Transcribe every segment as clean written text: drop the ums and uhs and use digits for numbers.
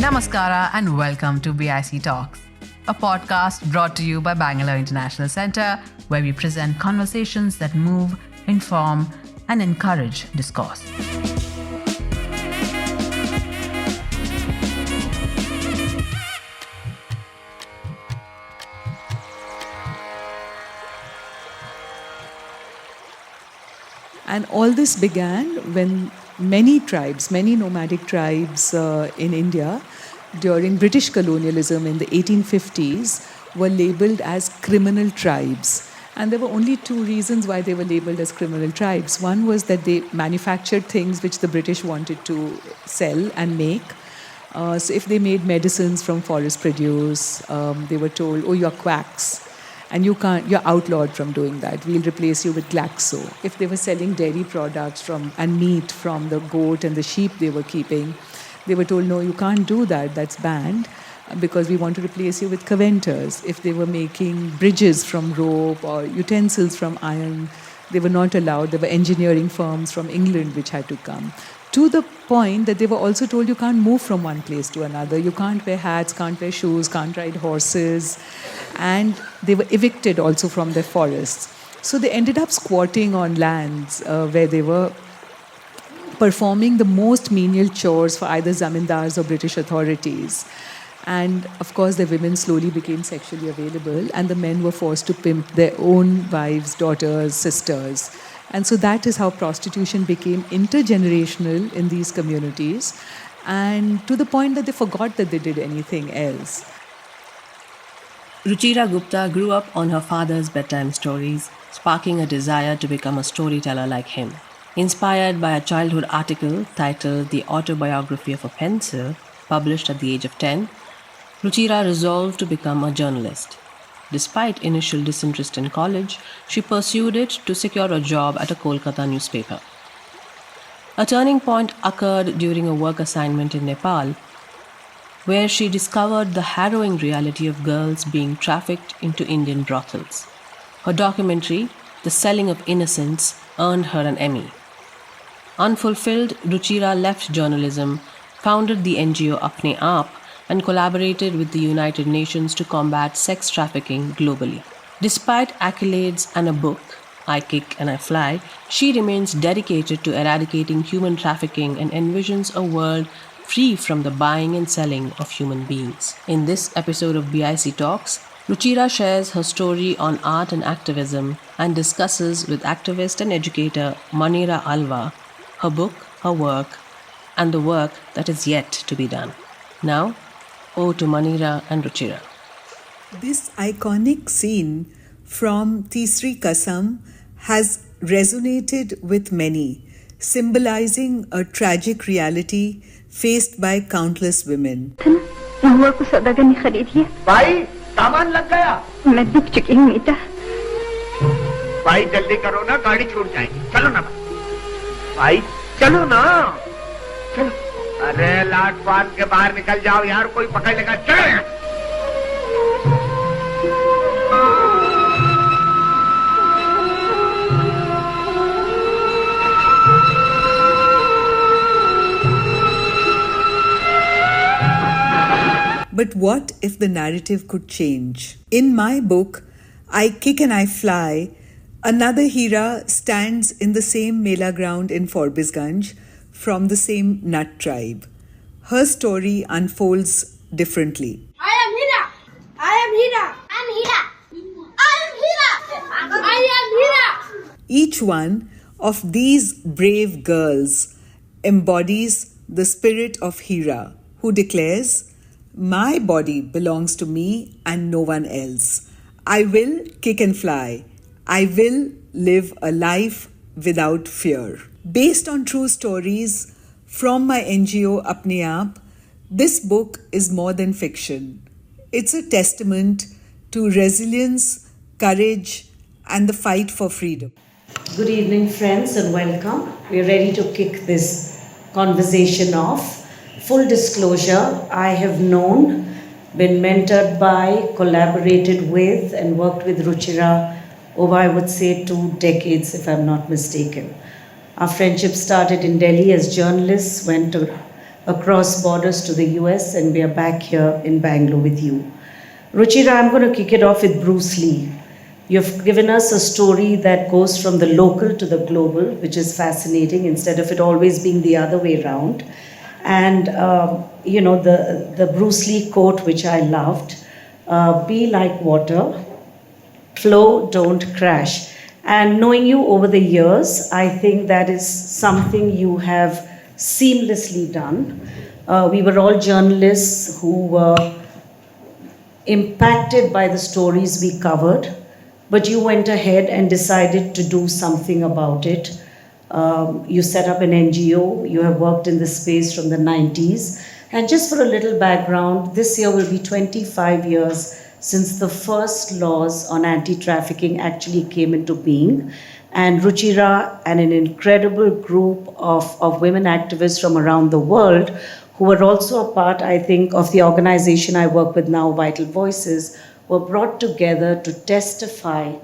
Namaskara and welcome to BIC Talks, a podcast brought to you by Bangalore International Centre, where we present conversations that move, inform, and encourage discourse. And all this began when many nomadic tribes in India during British colonialism in the 1850s were labelled as criminal tribes. And there were only two reasons why they were labelled as criminal tribes. One was that they manufactured things which the British wanted to sell and make. So if they made medicines from forest produce, they were told, oh, you're quacks. And you're outlawed from doing that. We'll replace you with Glaxo. If they were selling dairy products and meat from the goat and the sheep they were keeping, they were told, no, you can't do that. That's banned because we want to replace you with Caventers. If they were making bridges from rope or utensils from iron, they were not allowed. There were engineering firms from England which had to come. To the point that they were also told you can't move from one place to another. You can't wear hats, can't wear shoes, can't ride horses. And they were evicted also from their forests. So they ended up squatting on lands where they were performing the most menial chores for either zamindars or British authorities. And of course, the women slowly became sexually available, and the men were forced to pimp their own wives, daughters, sisters. And so that is how prostitution became intergenerational in these communities, and to the point that they forgot that they did anything else. Ruchira Gupta grew up on her father's bedtime stories, sparking a desire to become a storyteller like him. Inspired by a childhood article titled The Autobiography of a Pencil, published at the age of 10, Ruchira resolved to become a journalist. Despite initial disinterest in college, she pursued it to secure a job at a Kolkata newspaper. A turning point occurred during a work assignment in Nepal, where she discovered the harrowing reality of girls being trafficked into Indian brothels. Her documentary, The Selling of Innocence, earned her an Emmy. Unfulfilled, Ruchira left journalism, founded the NGO Apne Aap, and collaborated with the United Nations to combat sex trafficking globally. Despite accolades and a book, I Kick and I Fly, she remains dedicated to eradicating human trafficking and envisions a world free from the buying and selling of human beings. In this episode of BIC Talks, Ruchira shares her story on art and activism and discusses with activist and educator Manira Alva her book, her work, and the work that is yet to be done. Now, over to Manira and Ruchira. This iconic scene from Tisri Kasam has resonated with many, symbolizing a tragic reality faced by countless women. महुआ को सौदागर ने खरीदी है। भाई सामान लग गया। मैं बिक चुकी हूँ मीता। भाई जल्दी करो ना, गाड़ी छूट जाएगी। चलो ना भाई, चलो ना। चलो। अरे लाट पात के बाहर निकल जाओ यार, कोई पकड़ लेगा। चलो यार। But what if the narrative could change? In my book, I Kick and I Fly, another Hira stands in the same Mela ground in Forbesganj from the same Nut tribe. Her story unfolds differently. I am Hira. I am Hira. I'm Hira. I am Hira. I am Hira. Each one of these brave girls embodies the spirit of Hira, who declares, my body belongs to me and no one else. I will kick and fly. I will live a life without fear. Based on true stories from my NGO Apne Aap, this book is more than fiction. It's a testament to resilience, courage, and the fight for freedom. Good evening, friends, and welcome. We're ready to kick this conversation off. Full disclosure, I have known, been mentored by, collaborated with, and worked with Ruchira over, I would say, 2 decades, if I'm not mistaken. Our friendship started in Delhi as journalists, went to across borders to the US, and we are back here in Bangalore with you. Ruchira, I'm going to kick it off with Bruce Lee. You've given us a story that goes from the local to the global, which is fascinating, instead of it always being the other way around. And, the Bruce Lee quote, which I loved, be like water, flow, don't crash. And knowing you over the years, I think that is something you have seamlessly done. We were all journalists who were impacted by the stories we covered, but you went ahead and decided to do something about it. You set up an NGO, you have worked in this space from the 90s. And just for a little background, this year will be 25 years since the first laws on anti-trafficking actually came into being. And Ruchira and an incredible group of women activists from around the world, who were also a part, I think, of the organization I work with now, Vital Voices, were brought together to testify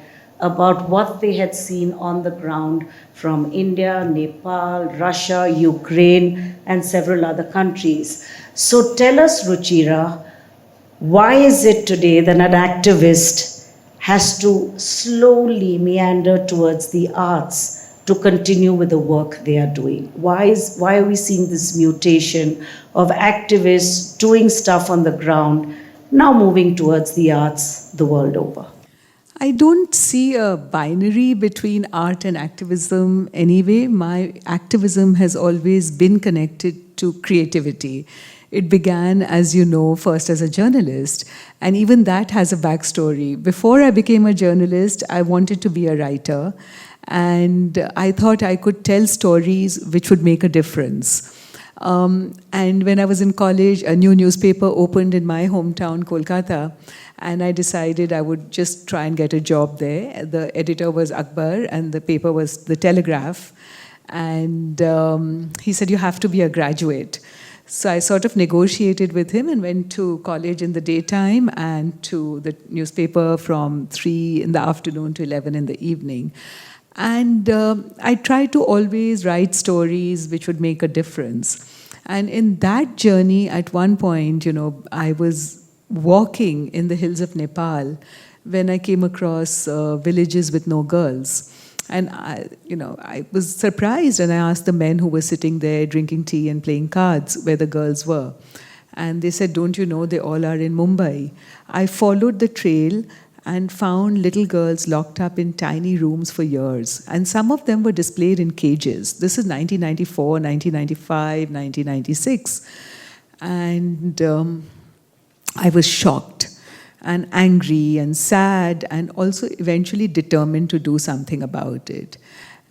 about what they had seen on the ground from India, Nepal, Russia, Ukraine, and several other countries. So tell us, Ruchira, why is it today that an activist has to slowly meander towards the arts to continue with the work they are doing? Why are we seeing this mutation of activists doing stuff on the ground, now moving towards the arts the world over? I don't see a binary between art and activism anyway. My activism has always been connected to creativity. It began, as you know, first as a journalist, and even that has a backstory. Before I became a journalist, I wanted to be a writer, and I thought I could tell stories which would make a difference. And when I was in college, a new newspaper opened in my hometown, Kolkata, and I decided I would just try and get a job there. The editor was Akbar, and the paper was The Telegraph. And he said, you have to be a graduate. So I sort of negotiated with him and went to college in the daytime and to the newspaper from 3 in the afternoon to 11 in the evening. And I tried to always write stories which would make a difference. And in that journey, at one point, I was walking in the hills of Nepal when I came across villages with no girls. And I was surprised, and I asked the men who were sitting there drinking tea and playing cards where the girls were. And they said, don't you know, they all are in Mumbai. I followed the trail and found little girls locked up in tiny rooms for years. And some of them were displayed in cages. This is 1994, 1995, 1996. And I was shocked and angry and sad, and also eventually determined to do something about it.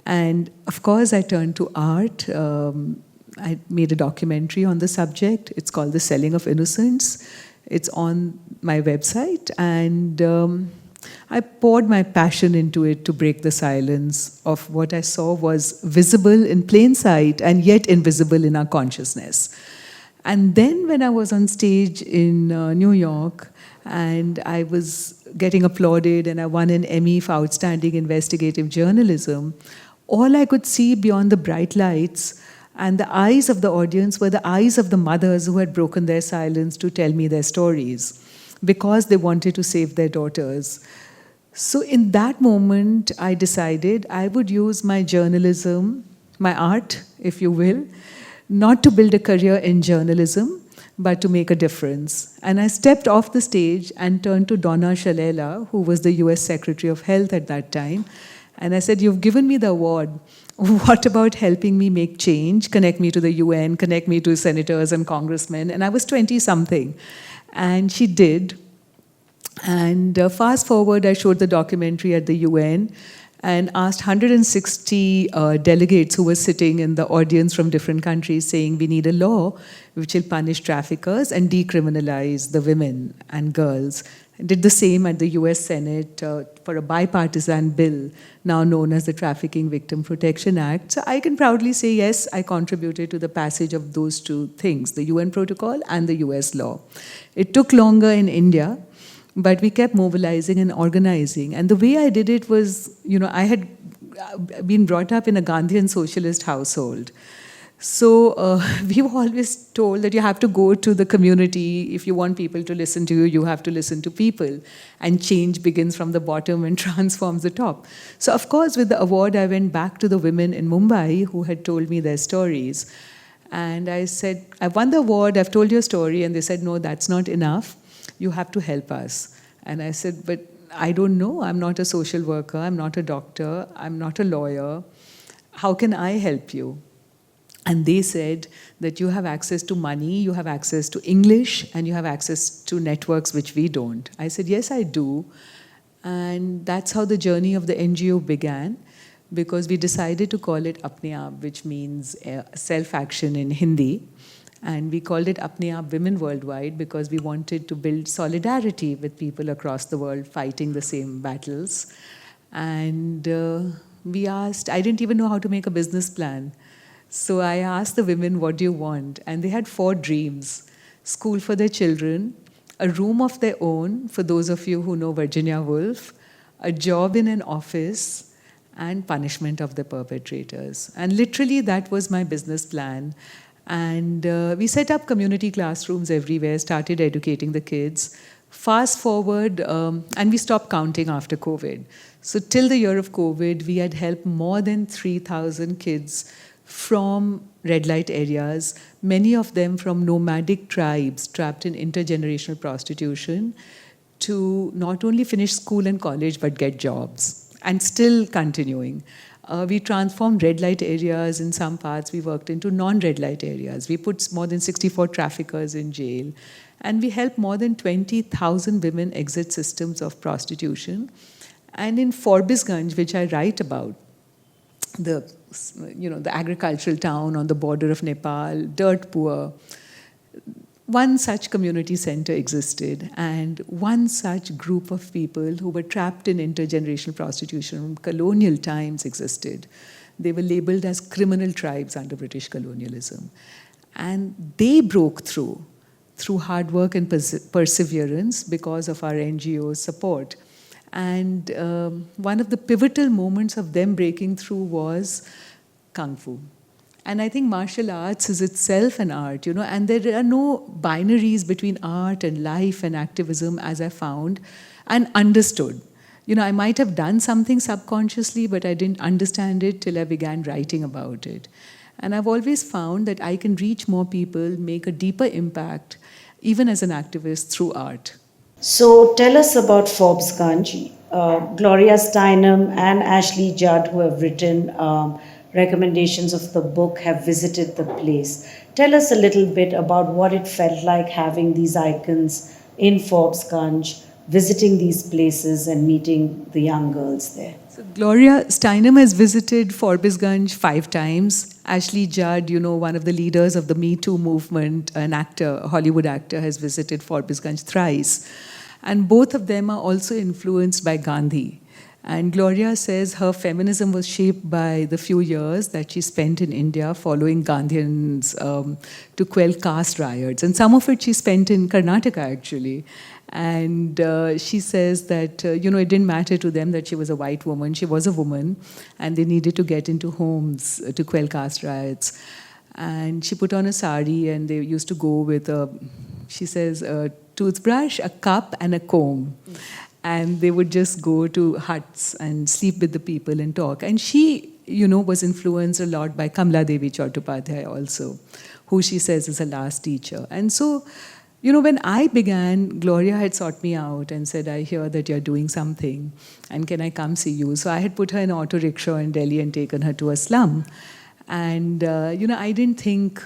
And of course, I turned to art. I made a documentary on the subject. It's called The Selling of Innocence. It's on my website, and I poured my passion into it to break the silence of what I saw was visible in plain sight and yet invisible in our consciousness. And then when I was on stage in New York, and I was getting applauded, and I won an Emmy for outstanding investigative journalism, all I could see beyond the bright lights and the eyes of the audience were the eyes of the mothers who had broken their silence to tell me their stories because they wanted to save their daughters. So in that moment, I decided I would use my journalism, my art, if you will, not to build a career in journalism, but to make a difference. And I stepped off the stage and turned to Donna Shalala, who was the US Secretary of Health at that time. And I said, you've given me the award. What about helping me make change, connect me to the UN, connect me to senators and congressmen? And I was 20-something. And she did. And fast forward, I showed the documentary at the UN and asked 160 delegates who were sitting in the audience from different countries, saying we need a law which will punish traffickers and decriminalize the women and girls. I did the same at the US Senate for a bipartisan bill now known as the Trafficking Victim Protection Act. So I can proudly say, yes, I contributed to the passage of those two things, the UN protocol and the US law. It took longer in India, but we kept mobilizing and organizing. And the way I did it was, I had been brought up in a Gandhian socialist household. So we've always told that you have to go to the community. If you want people to listen to you, you have to listen to people. And change begins from the bottom and transforms the top. So of course, with the award, I went back to the women in Mumbai who had told me their stories. And I said, I won the award, I've told your story. And they said, no, that's not enough. You have to help us. And I said, but I don't know. I'm not a social worker. I'm not a doctor. I'm not a lawyer. How can I help you? And they said that you have access to money, you have access to English, and you have access to networks which we don't. I said, yes, I do. And that's how the journey of the NGO began, because we decided to call it Apne Aap, which means self-action in Hindi. And we called it Apne Aap Women Worldwide because we wanted to build solidarity with people across the world fighting the same battles. And we asked, I didn't even know how to make a business plan. So I asked the women, what do you want? And they had 4 dreams: school for their children, a room of their own, for those of you who know Virginia Woolf, a job in an office, and punishment of the perpetrators. And literally that was my business plan. And we set up community classrooms everywhere, started educating the kids. Fast forward, and we stopped counting after COVID. So till the year of COVID, we had helped more than 3,000 kids from red light areas, many of them from nomadic tribes trapped in intergenerational prostitution, to not only finish school and college, but get jobs, and still continuing. We transformed red light areas in some parts. We worked into non-red light areas. We put more than 64 traffickers in jail. And we helped more than 20,000 women exit systems of prostitution. And in Forbesganj, which I write about, the agricultural town on the border of Nepal, dirt poor, one such community center existed, and one such group of people who were trapped in intergenerational prostitution from colonial times existed. They were labeled as criminal tribes under British colonialism. And they broke through hard work and perseverance because of our NGO's support. And one of the pivotal moments of them breaking through was Kung Fu. And I think martial arts is itself an art, and there are no binaries between art and life and activism, as I found and understood. I might have done something subconsciously, but I didn't understand it till I began writing about it. And I've always found that I can reach more people, make a deeper impact, even as an activist, through art. So tell us about Forbesganj. Gloria Steinem and Ashley Judd, who have written recommendations of the book, have visited the place. Tell us a little bit about what it felt like having these icons in Forbesganj, visiting these places and meeting the young girls there. So Gloria Steinem has visited Forbesganj 5 times. Ashley Judd, one of the leaders of the Me Too movement, an actor, a Hollywood actor, has visited Forbesganj thrice. And both of them are also influenced by Gandhi. And Gloria says her feminism was shaped by the few years that she spent in India following Gandhians to quell caste riots. And some of it she spent in Karnataka, actually. And she says that, it didn't matter to them that she was a white woman. She was a woman, and they needed to get into homes to quell caste riots. And she put on a sari, and they used to go with she says, a toothbrush, a cup, and a comb. And they would just go to huts and sleep with the people and talk. And she, was influenced a lot by Kamla Devi Chattopadhyay also, who she says is her last teacher. And so, when I began, Gloria had sought me out and said, I hear that you're doing something, and can I come see you? So I had put her in an auto rickshaw in Delhi and taken her to a slum. And, I didn't think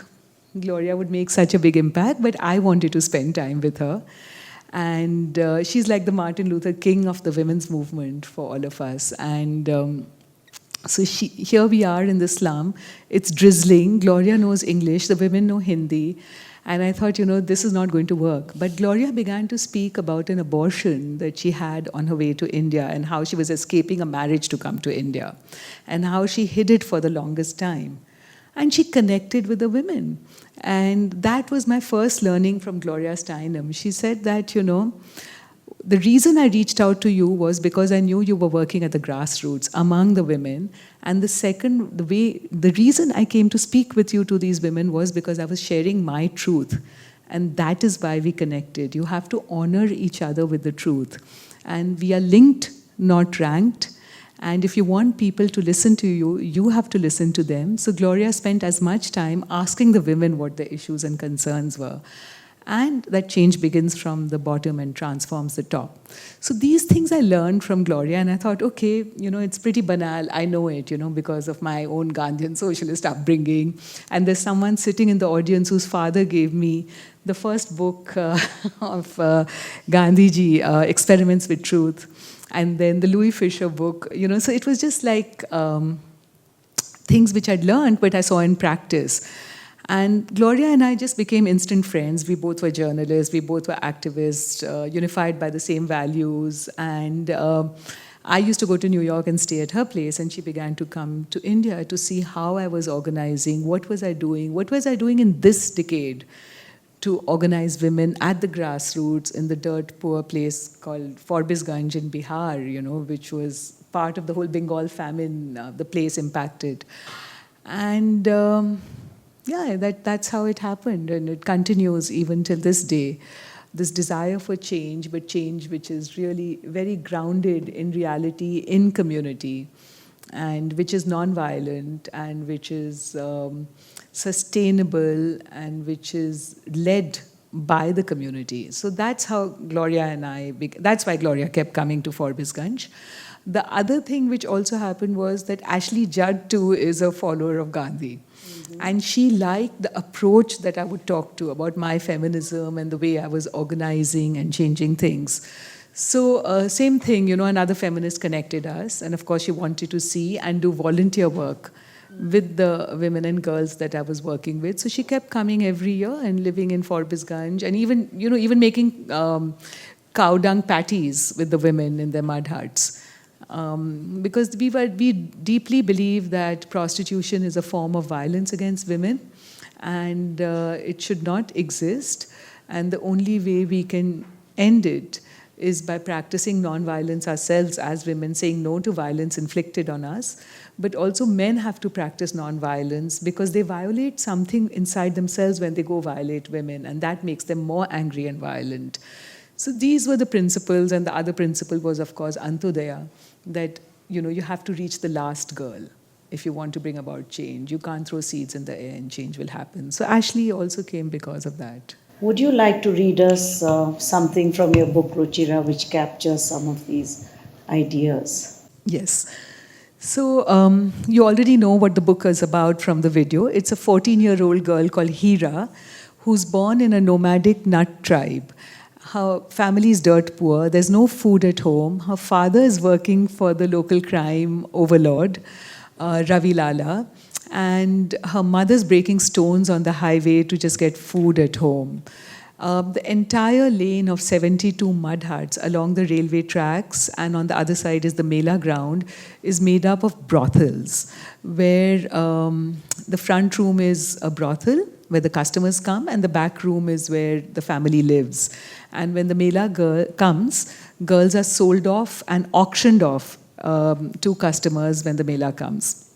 Gloria would make such a big impact, but I wanted to spend time with her. And she's like the Martin Luther King of the women's movement for all of us. And so here we are in the slum. It's drizzling. Gloria knows English. The women know Hindi. And I thought, this is not going to work. But Gloria began to speak about an abortion that she had on her way to India, and how she was escaping a marriage to come to India, and how she hid it for the longest time. And she connected with the women. And that was my first learning from Gloria Steinem. She said that, the reason I reached out to you was because I knew you were working at the grassroots among the women. And the reason I came to speak with you to these women was because I was sharing my truth. And that is why we connected. You have to honor each other with the truth. And we are linked, not ranked. And if you want people to listen to you, you have to listen to them. So Gloria spent as much time asking the women what their issues and concerns were. And that change begins from the bottom and transforms the top. So these things I learned from Gloria, and I thought, okay, it's pretty banal. I know it, because of my own Gandhian socialist upbringing. And there's someone sitting in the audience whose father gave me the first book of Gandhiji, Experiments with Truth, and then the Louis Fisher book. So it was just like things which I'd learned, but I saw in practice. And Gloria and I just became instant friends. We both were journalists, we both were activists, unified by the same values. And I used to go to New York and stay at her place, and she began to come to India to see how I was organizing, what was I doing in this decade to organize women at the grassroots in the dirt poor place called Forbisganj in Bihar, which was part of the whole Bengal famine, the place impacted. And that's how it happened, and it continues even till this day. This desire for change, but change which is really very grounded in reality, in community, and which is non-violent, and which is sustainable, and which is led by the community. So that's how Gloria and that's why Gloria kept coming to Forbisganj. The other thing which also happened was that Ashley Judd too is a follower of Gandhi. And she liked the approach that I would talk to about my feminism and the way I was organizing and changing things. So same thing, another feminist connected us. And of course, she wanted to see and do volunteer work with the women and girls that I was working with. So she kept coming every year and living in Forbisganj, and even making cow dung patties with the women in their mud huts. Because we deeply believe that prostitution is a form of violence against women, and it should not exist. And the only way we can end it is by practicing non-violence ourselves as women, saying no to violence inflicted on us. But also men have to practice non-violence because they violate something inside themselves when they go violate women, and that makes them more angry and violent. So these were the principles, and the other principle was, of course, Antodaya, that you have to reach the last girl if you want to bring about change. You can't throw seeds in the air and change will happen. So Ashley also came because of that. Would you like to read us something from your book, Ruchira, which captures some of these ideas? Yes. So you already know what the book is about from the video. It's a 14-year-old girl called Hira who's born in a nomadic nut tribe. Her family is dirt poor. There's no food at home. Her father is working for the local crime overlord, Ravi Lala, and her mother's breaking stones on the highway to just get food at home. The entire lane of 72 mud huts along the railway tracks, and on the other side is the Mela ground, is made up of brothels, where the front room is a brothel, where the customers come, and the back room is where the family lives. And when the Mela comes, girls are sold off and auctioned off to customers when the Mela comes.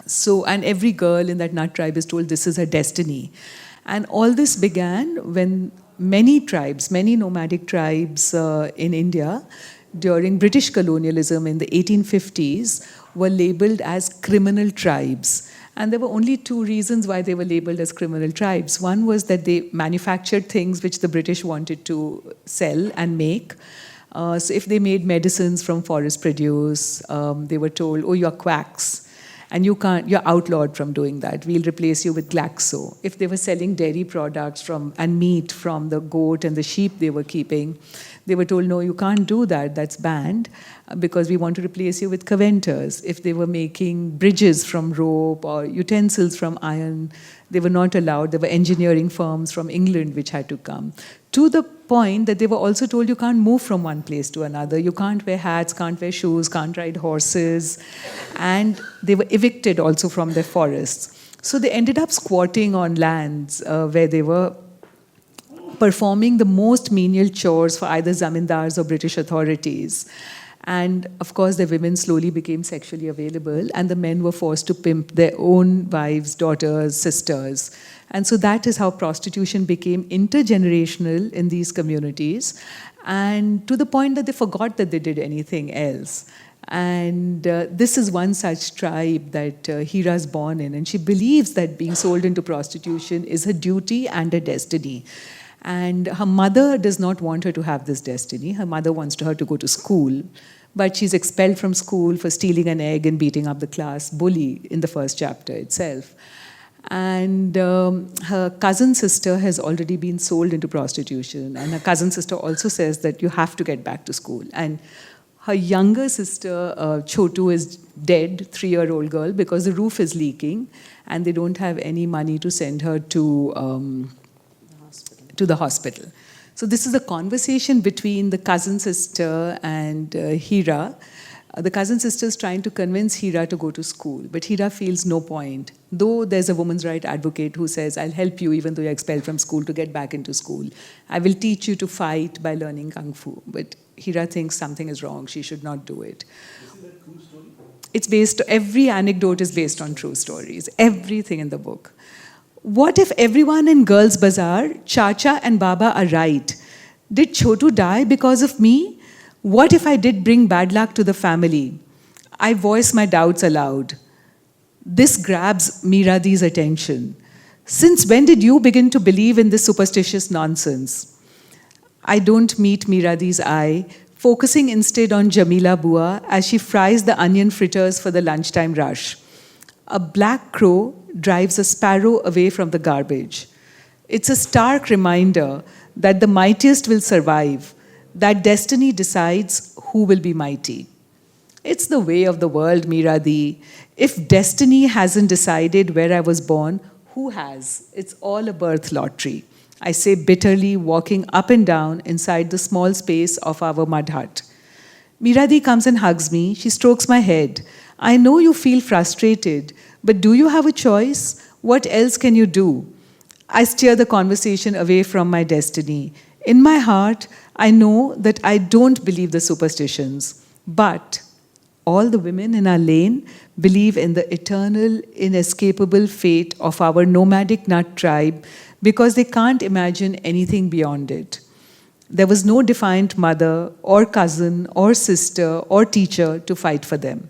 So, and every girl in that nut tribe is told this is her destiny. And all this began when many nomadic tribes in India during British colonialism in the 1850s were labeled as criminal tribes. And there were only two reasons why they were labeled as criminal tribes. One was that they manufactured things which the British wanted to sell and make. So if they made medicines from forest produce, they were told, oh, you're quacks. And you're outlawed from doing that. We'll replace you with Glaxo. If they were selling dairy products and meat from the goat and the sheep they were keeping, they were told, no, you can't do that. That's banned because we want to replace you with Caventers. If they were making bridges from rope or utensils from iron, they were not allowed. There were engineering firms from England which had to come. To the point that they were also told you can't move from one place to another. You can't wear hats, can't wear shoes, can't ride horses. And they were evicted also from their forests. So they ended up squatting on lands where they were performing the most menial chores for either zamindars or British authorities. And of course, the women slowly became sexually available, and the men were forced to pimp their own wives, daughters, sisters. And so that is how prostitution became intergenerational in these communities, and to the point that they forgot that they did anything else. And this is one such tribe that Hira is born in, and she believes that being sold into prostitution is her duty and her destiny. And her mother does not want her to have this destiny. Her mother wants her to go to school, but she's expelled from school for stealing an egg and beating up the class bully in the first chapter itself. And her cousin sister has already been sold into prostitution, and her cousin sister also says that you have to get back to school. And her younger sister, Chotu, is dead, 3-year-old girl, because the roof is leaking, and they don't have any money to send her to the hospital. So this is a conversation between the cousin sister and Hira. The cousin sister is trying to convince Hira to go to school, but Hira feels no point. Though there's a women's rights advocate who says, I'll help you even though you're expelled from school to get back into school. I will teach you to fight by learning Kung Fu. But Hira thinks something is wrong, she should not do it. Isn't that true story? It's based, every anecdote is based on true stories, everything in the book. What if everyone in Girls Bazaar, Chacha and Baba are right? Did Chotu die because of me? What if I did bring bad luck to the family? I voice my doubts aloud. This grabs Miradi's attention. Since when did you begin to believe in this superstitious nonsense? I don't meet Miradi's eye, focusing instead on Jamila Bua as she fries the onion fritters for the lunchtime rush. A black crow drives a sparrow away from the garbage. It's a stark reminder that the mightiest will survive, that destiny decides who will be mighty. It's the way of the world, Miradi. If destiny hasn't decided where I was born, who has? It's all a birth lottery, I say bitterly, walking up and down inside the small space of our mud hut. Miradi comes and hugs me. She strokes my head. I know you feel frustrated, but do you have a choice? What else can you do? I steer the conversation away from my destiny. In my heart, I know that I don't believe the superstitions, but all the women in our lane believe in the eternal, inescapable fate of our nomadic nut tribe because they can't imagine anything beyond it. There was no defiant mother or cousin or sister or teacher to fight for them.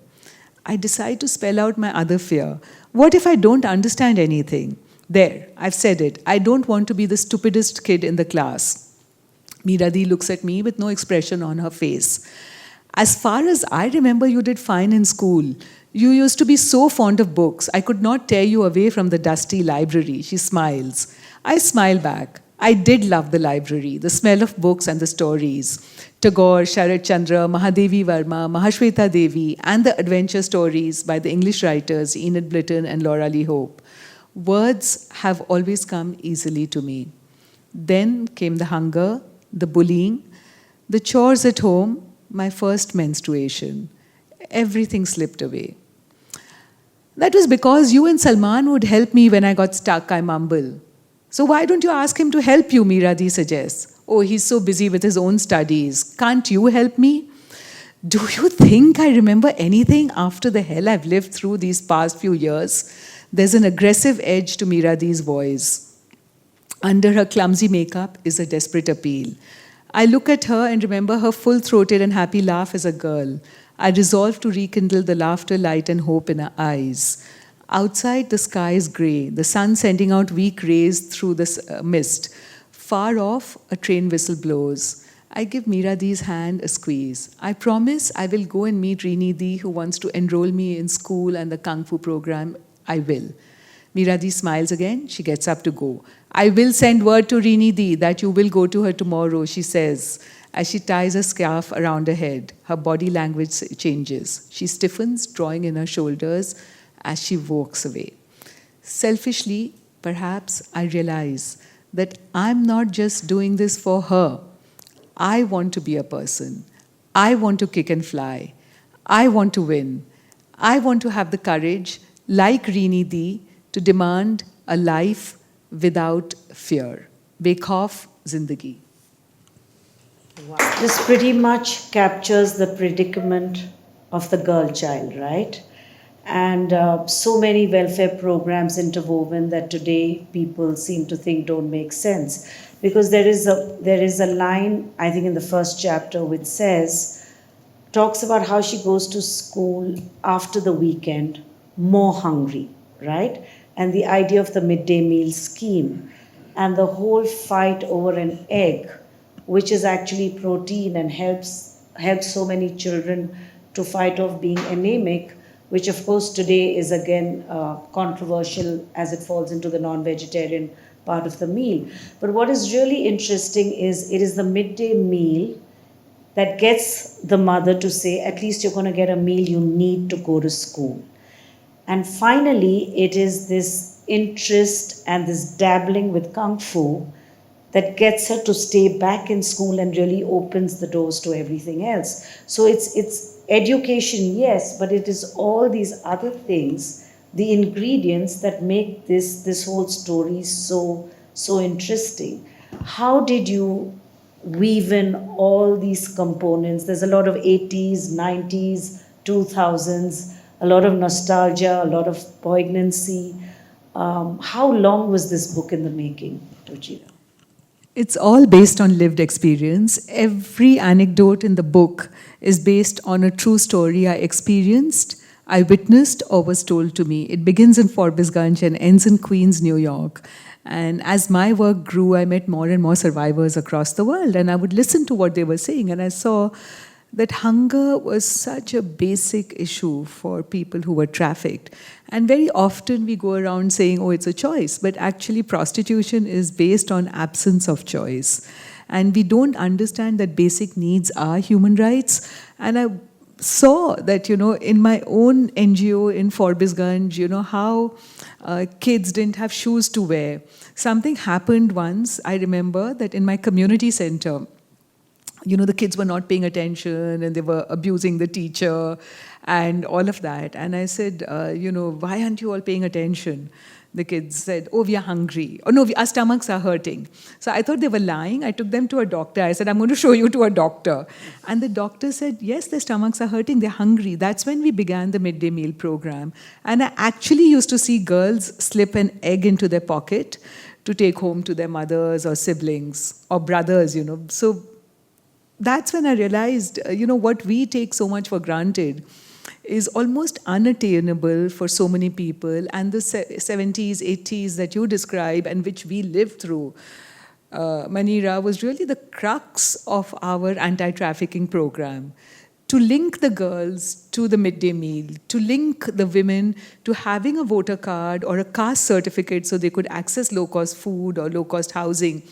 I decide to spell out my other fear. What if I don't understand anything? There, I've said it. I don't want to be the stupidest kid in the class. Miradi looks at me with no expression on her face. As far as I remember, you did fine in school. You used to be so fond of books. I could not tear you away from the dusty library. She smiles. I smile back. I did love the library, the smell of books and the stories. Tagore, Sharat Chandra, Mahadevi Verma, Mahashweta Devi, and the adventure stories by the English writers Enid Blyton and Laura Lee Hope. Words have always come easily to me. Then came the hunger, the bullying, the chores at home, my first menstruation. Everything slipped away. That was because you and Salman would help me when I got stuck, I mumble. So why don't you ask him to help you, Miradi suggests. Oh, he's so busy with his own studies. Can't you help me? Do you think I remember anything after the hell I've lived through these past few years? There's an aggressive edge to Miradi's voice. Under her clumsy makeup is a desperate appeal. I look at her and remember her full-throated and happy laugh as a girl. I resolve to rekindle the laughter, light, and hope in her eyes. Outside, the sky is grey, the sun sending out weak rays through the mist. Far off, a train whistle blows. I give Miradi's hand a squeeze. I promise I will go and meet Rini Di, who wants to enroll me in school and the Kung Fu program. I will. Miradi smiles again. She gets up to go. I will send word to Rini Di that you will go to her tomorrow, she says, as she ties a scarf around her head. Her body language changes. She stiffens, drawing in her shoulders as she walks away. Selfishly, perhaps I realize that I'm not just doing this for her. I want to be a person. I want to kick and fly. I want to win. I want to have the courage, like Rini Di, to demand a life without fear. Bekhauf zindagi. This pretty much captures the predicament of the girl child, right? And so many welfare programs interwoven that today people seem to think don't make sense. Because there is a line, I think, in the first chapter which talks about how she goes to school after the weekend more hungry, right? And the idea of the midday meal scheme and the whole fight over an egg, which is actually protein and helps so many children to fight off being anemic, which of course today is again controversial as it falls into the non-vegetarian part of the meal. But what is really interesting is it is the midday meal that gets the mother to say, at least you're going to get a meal, you need to go to school. And finally, it is this interest and this dabbling with Kung Fu that gets her to stay back in school and really opens the doors to everything else. So it's education, yes, but it is all these other things, the ingredients that make this whole story so interesting. How did you weave in all these components? There's a lot of 80s, 90s, 2000s, a lot of nostalgia, a lot of poignancy. How long was this book in the making, Ruchira? It's all based on lived experience. Every anecdote in the book is based on a true story I experienced, I witnessed, or was told to me. It begins in Forbesganj and ends in Queens, New York. And as my work grew, I met more and more survivors across the world, and I would listen to what they were saying, and I saw that hunger was such a basic issue for people who were trafficked. And very often we go around saying, oh, it's a choice, but actually prostitution is based on absence of choice. And we don't understand that basic needs are human rights. And I saw that, in my own NGO in Forbesganj, how kids didn't have shoes to wear. Something happened once, I remember, that in my community center, the kids were not paying attention and they were abusing the teacher and all of that. And I said, why aren't you all paying attention? The kids said, oh, we are hungry. Oh, no, our stomachs are hurting. So I thought they were lying. I took them to a doctor. I said, I'm going to show you to a doctor. And the doctor said, yes, their stomachs are hurting. They're hungry. That's when we began the midday meal program. And I actually used to see girls slip an egg into their pocket to take home to their mothers or siblings or brothers, So that's when I realized, what we take so much for granted is almost unattainable for so many people. And the 70s, 80s that you describe and which we lived through, Manira, was really the crux of our anti-trafficking program. To link the girls to the midday meal, to link the women to having a voter card or a caste certificate so they could access low-cost food or low-cost housing.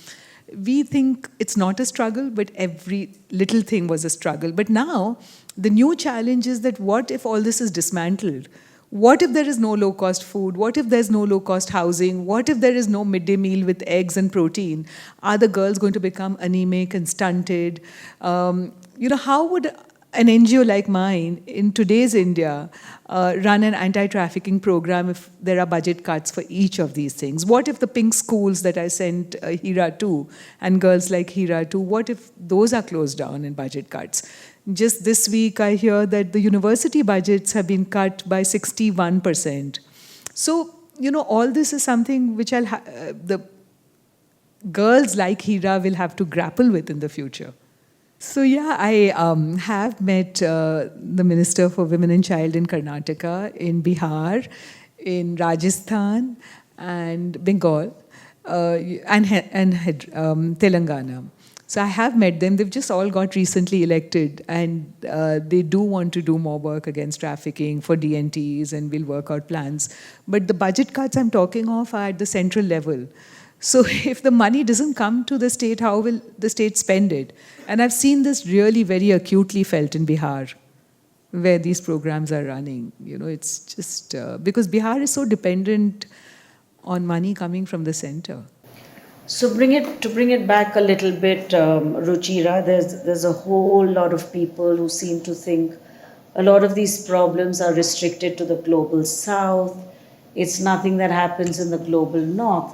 We think it's not a struggle, but every little thing was a struggle. But now, the new challenge is that what if all this is dismantled? What if there is no low-cost food? What if there's no low-cost housing? What if there is no midday meal with eggs and protein? Are the girls going to become anemic and stunted? How would an NGO like mine in today's India run an anti-trafficking program if there are budget cuts for each of these things? What if the pink schools that I sent Hira to and girls like Hira to, what if those are closed down in budget cuts? Just this week I hear that the university budgets have been cut by 61%. So, all this is something which the girls like Hira will have to grapple with in the future. So yeah, I have met the Minister for Women and Child in Karnataka, in Bihar, in Rajasthan, and Bengal, and Telangana. So I have met them. They've just all got recently elected, and they do want to do more work against trafficking for DNTs, and we'll work out plans. But the budget cuts I'm talking of are at the central level. So if the money doesn't come to the state, how will the state spend it? And I've seen this really very acutely felt in Bihar, where these programs are running. It's just because Bihar is so dependent on money coming from the center. So bring it back a little bit, Ruchira. There's a whole lot of people who seem to think a lot of these problems are restricted to the global south. It's nothing that happens in the global north.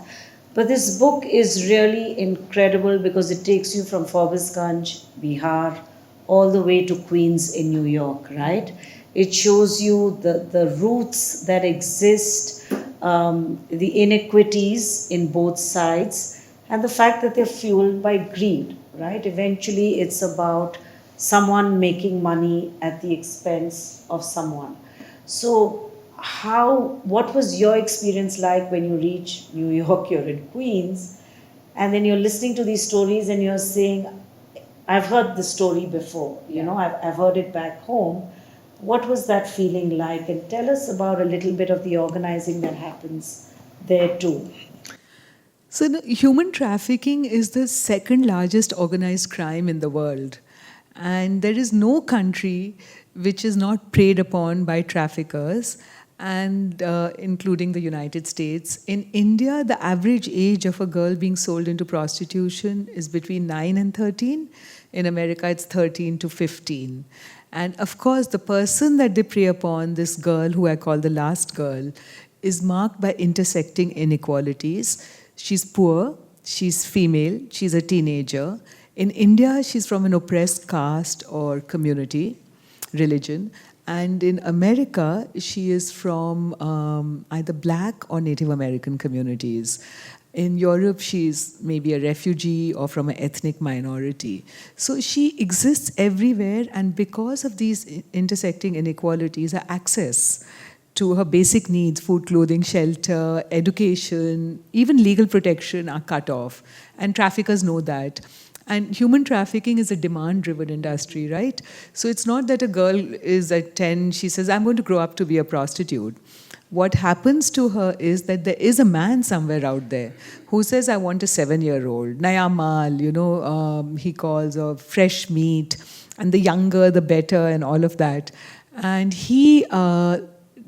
But this book is really incredible because it takes you from Forbesganj, Bihar, all the way to Queens in New York, right? It shows you the roots that exist, the inequities in both sides, and the fact that they're fueled by greed, right? Eventually, it's about someone making money at the expense of someone. So, what was your experience like when you reach New York? You're in Queens, and then you're listening to these stories and you're saying, I've heard the story before, I've heard it back home. What was that feeling like? And tell us about a little bit of the organizing that happens there too. So, human trafficking is the second largest organized crime in the world. And there is no country which is not preyed upon by traffickers, and including the United States. In India, the average age of a girl being sold into prostitution is between 9 and 13. In America, it's 13 to 15. And of course, the person that they prey upon, this girl who I call the last girl, is marked by intersecting inequalities. She's poor, she's female, she's a teenager. In India, she's from an oppressed caste or community, religion. And in America, she is from either Black or Native American communities. In Europe, she's maybe a refugee or from an ethnic minority. So she exists everywhere, and because of these intersecting inequalities, her access to her basic needs, food, clothing, shelter, education, even legal protection, are cut off. And traffickers know that. And human trafficking is a demand-driven industry, right? So it's not that a girl is at 10, she says, I'm going to grow up to be a prostitute. What happens to her is that there is a man somewhere out there who says, I want a 7-year-old, Naya Mal, he calls, or fresh meat, and the younger, the better, and all of that. And he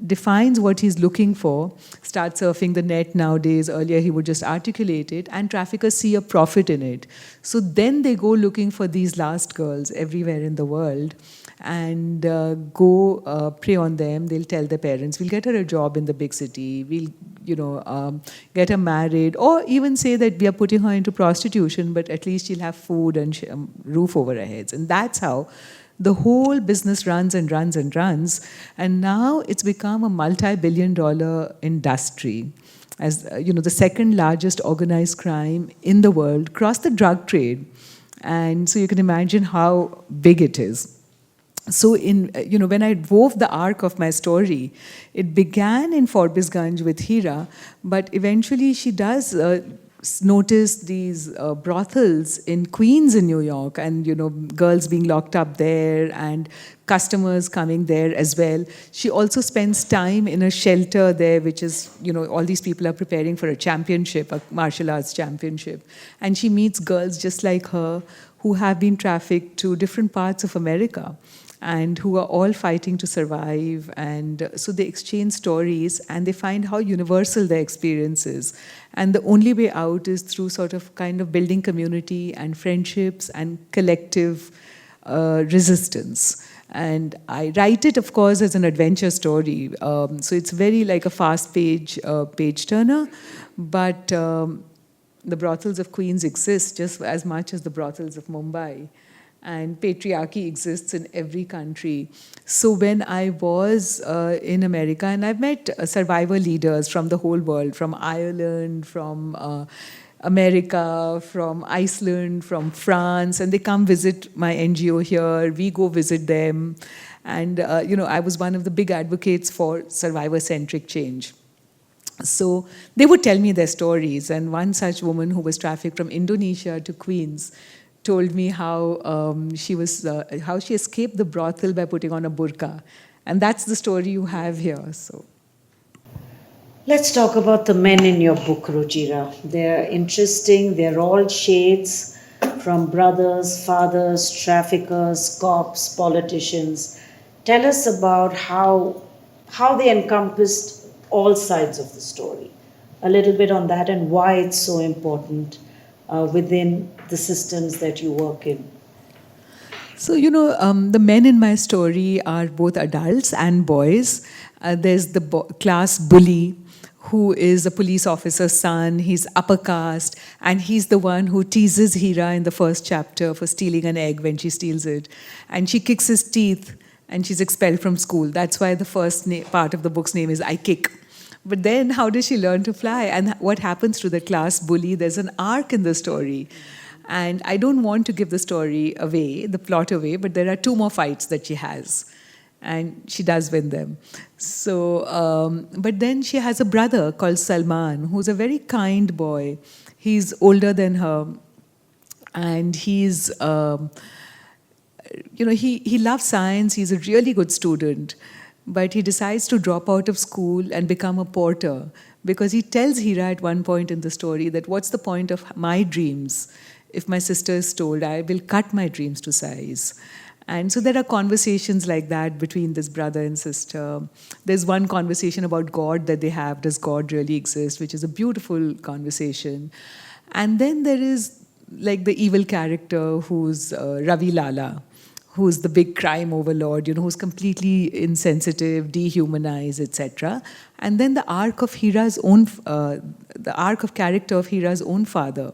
defines what he's looking for, start surfing the net nowadays. Earlier he would just articulate it, and traffickers see a profit in it. So then they go looking for these last girls everywhere in the world and go prey on them. They'll tell their parents, we'll get her a job in the big city, we'll get her married, or even say that we are putting her into prostitution, but at least she'll have food and roof over her heads. And that's how the whole business runs and runs and runs. And now it's become a multi-billion-dollar industry. As the second largest organized crime in the world, crossed the drug trade. And so you can imagine how big it is. So when I wove the arc of my story, it began in Forbesganj with Hira, but eventually she does notice these brothels in Queens in New York, and girls being locked up there and customers coming there as well. She also spends time in a shelter there, which is, all these people are preparing for a championship, a martial arts championship. And she meets girls just like her who have been trafficked to different parts of America and who are all fighting to survive. And so they exchange stories and they find how universal their experience is. And the only way out is through sort of kind of building community and friendships and collective resistance. And I write it, of course, as an adventure story. So it's very like a fast page turner. But the brothels of Queens exist just as much as the brothels of Mumbai. And patriarchy exists in every country. So when I was in America, and I've met survivor leaders from the whole world, from Ireland, from America, from Iceland, from France, and they come visit my NGO here, we go visit them. And, I was one of the big advocates for survivor-centric change. So they would tell me their stories. And one such woman who was trafficked from Indonesia to Queens told me how she escaped the brothel by putting on a burqa. And that's the story you have here. So, let's talk about the men in your book, Ruchira. They're interesting. They're all shades, from brothers, fathers, traffickers, cops, politicians. Tell us about how they encompassed all sides of the story. A little bit on that and why it's so important within the systems that you work in. So, the men in my story are both adults and boys. There's the class bully who is a police officer's son. He's upper caste, and he's the one who teases Hira in the first chapter for stealing an egg when she steals it. And she kicks his teeth, and she's expelled from school. That's why the first part of the book's name is I Kick. But then how does she learn to fly? And what happens to the class bully? There's an arc in the story. And I don't want to give the story away, the plot away, but there are 2 more fights that she has. And she does win them. So, but then she has a brother called Salman, who's a very kind boy. He's older than her. And he's, he loves science. He's a really good student. But he decides to drop out of school and become a porter. Because he tells Hira at one point in the story that what's the point of my dreams? If my sister is told, I will cut my dreams to size. And so there are conversations like that between this brother and sister. There's one conversation about God that they have. Does God really exist? Which is a beautiful conversation. And then there is like the evil character who's Ravi Lala, who's the big crime overlord, who's completely insensitive, dehumanized, etc. And then the arc of Hira's own, the arc of character of Hira's own father,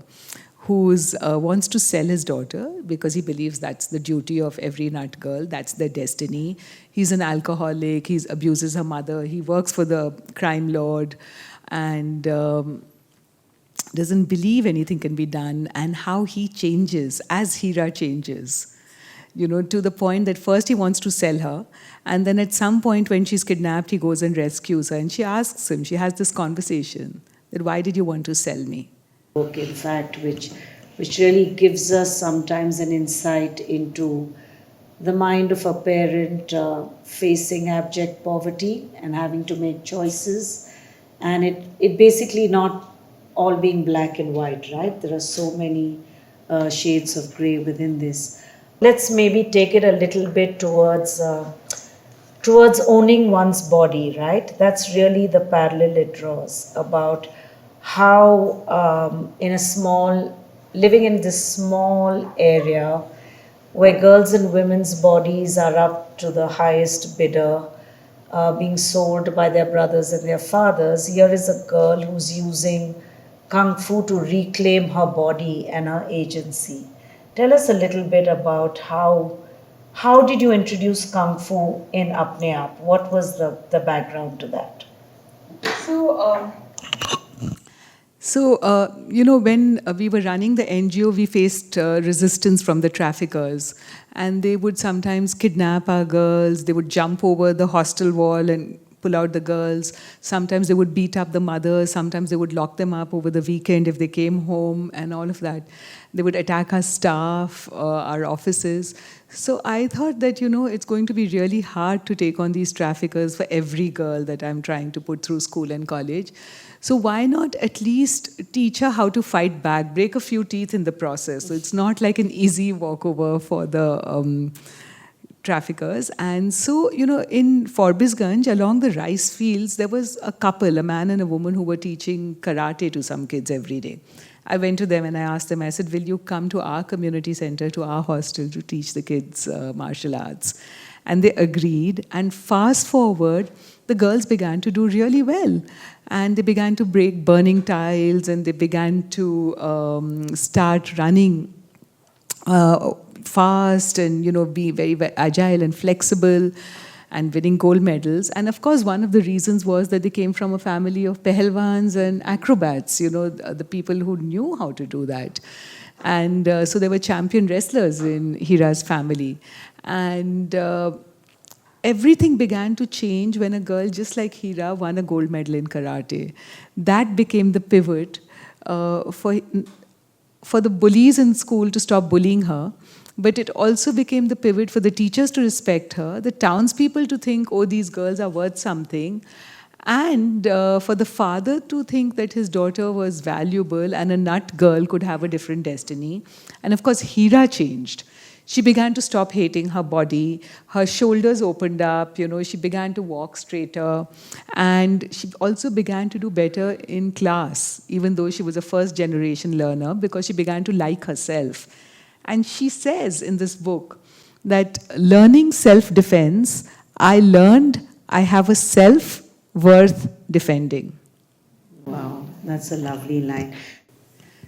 who wants to sell his daughter because he believes that's the duty of every nut girl, that's their destiny. He's an alcoholic, he abuses her mother, he works for the crime lord, and doesn't believe anything can be done, and how he changes as Hira changes. To the point that first he wants to sell her, and then at some point when she's kidnapped, he goes and rescues her, and she asks him, she has this conversation, that why did you want to sell me? Book, in fact, which really gives us sometimes an insight into the mind of a parent facing abject poverty and having to make choices, and it basically not all being black and white, right? There are so many shades of grey within this. Let's maybe take it a little bit towards owning one's body, right? That's really the parallel it draws about how living in this small area where girls and women's bodies are up to the highest bidder, being sold by their brothers and their fathers. Here is a girl who's using Kung Fu to reclaim her body and her agency. Tell us a little bit about how did you introduce Kung Fu in Apne Aap? What was the background to that? So, when we were running the NGO, we faced resistance from the traffickers. And they would sometimes kidnap our girls. They would jump over the hostel wall and pull out the girls. Sometimes they would beat up the mothers. Sometimes they would lock them up over the weekend if they came home and all of that. They would attack our staff, our offices. So I thought that, it's going to be really hard to take on these traffickers for every girl that I'm trying to put through school and college. So why not at least teach her how to fight back, break a few teeth in the process? So it's not like an easy walkover for the traffickers. And so, in Forbesganj, along the rice fields, there was a couple, a man and a woman, who were teaching karate to some kids every day. I went to them and I asked them, I said, will you come to our community center, to our hostel, to teach the kids martial arts? And they agreed. And fast forward, the girls began to do really well. And they began to break burning tiles, and they began to start running fast and, be very, very agile and flexible and winning gold medals. And of course, one of the reasons was that they came from a family of pehlwans and acrobats, the people who knew how to do that. And so there were champion wrestlers in Hira's family. And everything began to change when a girl just like Hira won a gold medal in karate. That became the pivot for the bullies in school to stop bullying her. But it also became the pivot for the teachers to respect her, the townspeople to think, oh, these girls are worth something, and for the father to think that his daughter was valuable and a nut girl could have a different destiny. And of course, Hira changed. She began to stop hating her body. Her shoulders opened up, she began to walk straighter. And she also began to do better in class, even though she was a first-generation learner, because she began to like herself. And she says in this book that learning self-defense, I learned I have a self worth defending. Wow, that's a lovely line.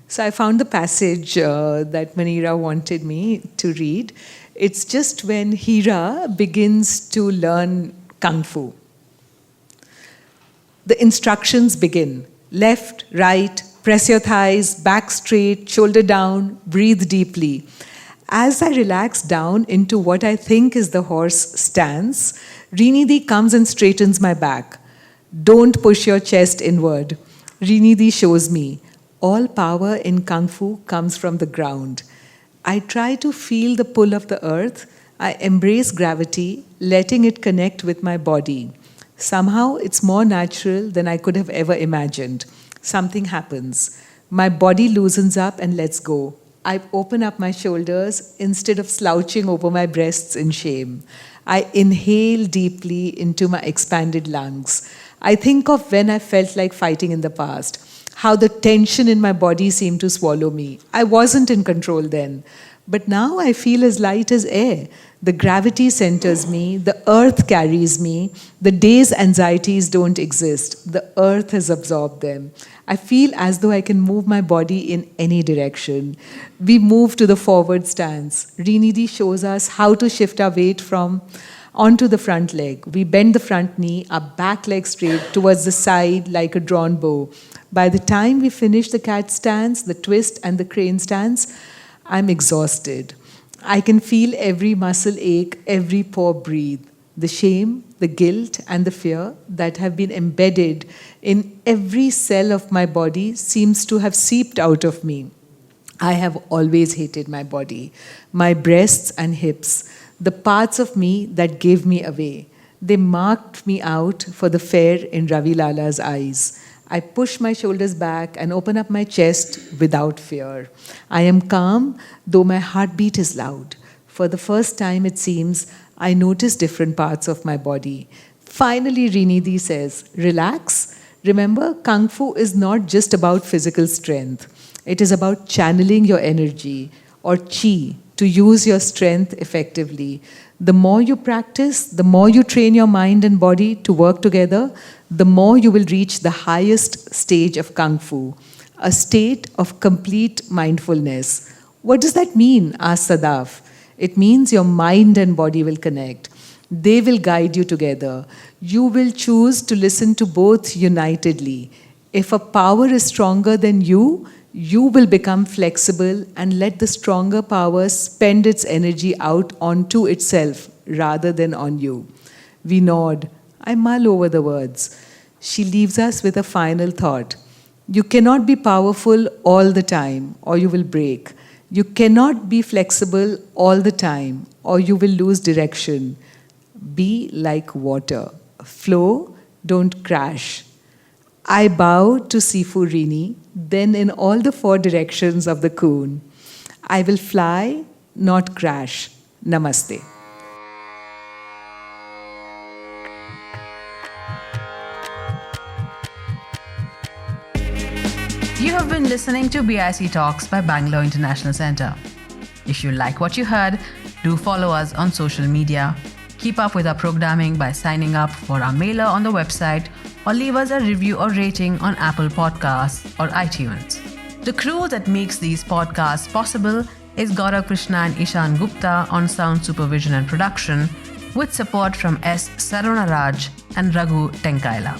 So I found the passage that Manira wanted me to read. It's just when Hira begins to learn Kung Fu. The instructions begin. Left, right, press your thighs, back straight, shoulder down, breathe deeply. As I relax down into what I think is the horse stance, Rinidhi comes and straightens my back. Don't push your chest inward. Rinidhi shows me. All power in Kung Fu comes from the ground. I try to feel the pull of the earth. I embrace gravity, letting it connect with my body. Somehow it's more natural than I could have ever imagined. Something happens. My body loosens up and lets go. I open up my shoulders instead of slouching over my breasts in shame. I inhale deeply into my expanded lungs. I think of when I felt like fighting in the past, how the tension in my body seemed to swallow me. I wasn't in control then, but now I feel as light as air. The gravity centers me, the earth carries me, the day's anxieties don't exist. The earth has absorbed them. I feel as though I can move my body in any direction. We move to the forward stance. Rinidhi shows us how to shift our weight from onto the front leg. We bend the front knee, our back leg straight towards the side like a drawn bow. By the time we finish the cat stance, the twist and the crane stance, I'm exhausted. I can feel every muscle ache, every pore breathe. The shame, the guilt, and the fear that have been embedded in every cell of my body seems to have seeped out of me. I have always hated my body, my breasts and hips, the parts of me that gave me away. They marked me out for the fair in Ravi Lala's eyes. I push my shoulders back and open up my chest without fear. I am calm, though my heartbeat is loud. For the first time, it seems, I notice different parts of my body. Finally, Rinidhi says, relax. Remember, Kung Fu is not just about physical strength. It is about channeling your energy, or chi, to use your strength effectively. The more you practice, the more you train your mind and body to work together, the more you will reach the highest stage of Kung Fu, a state of complete mindfulness. What does that mean? Asked Sadaf. It means your mind and body will connect. They will guide you together. You will choose to listen to both unitedly. If a power is stronger than you will become flexible and let the stronger power spend its energy out onto itself rather than on you. We nod. I mull over the words. She leaves us with a final thought. You cannot be powerful all the time, or you will break. You cannot be flexible all the time, or you will lose direction. Be like water. Flow, don't crash. I bow to Sifu Rini, then in all the four directions of the coon. I will fly, not crash. Namaste. You have been listening to BIC Talks by Bangalore International Centre. If you like what you heard, do follow us on social media. Keep up with our programming by signing up for our mailer on the website or leave us a review or rating on Apple Podcasts or iTunes. The crew that makes these podcasts possible is Gaurav Krishna and Ishan Gupta on sound supervision and production, with support from S. Sarunaraj and Raghu Tenkaila.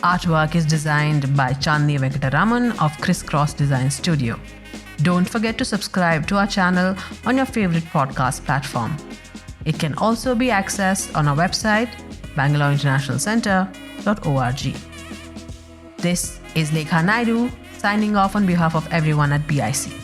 Artwork is designed by Chandni Venkataraman of Crisscross Design Studio. Don't forget to subscribe to our channel on your favorite podcast platform. It can also be accessed on our website, bangaloreinternationalcentre.org. This is Lekha Naidu signing off on behalf of everyone at BIC.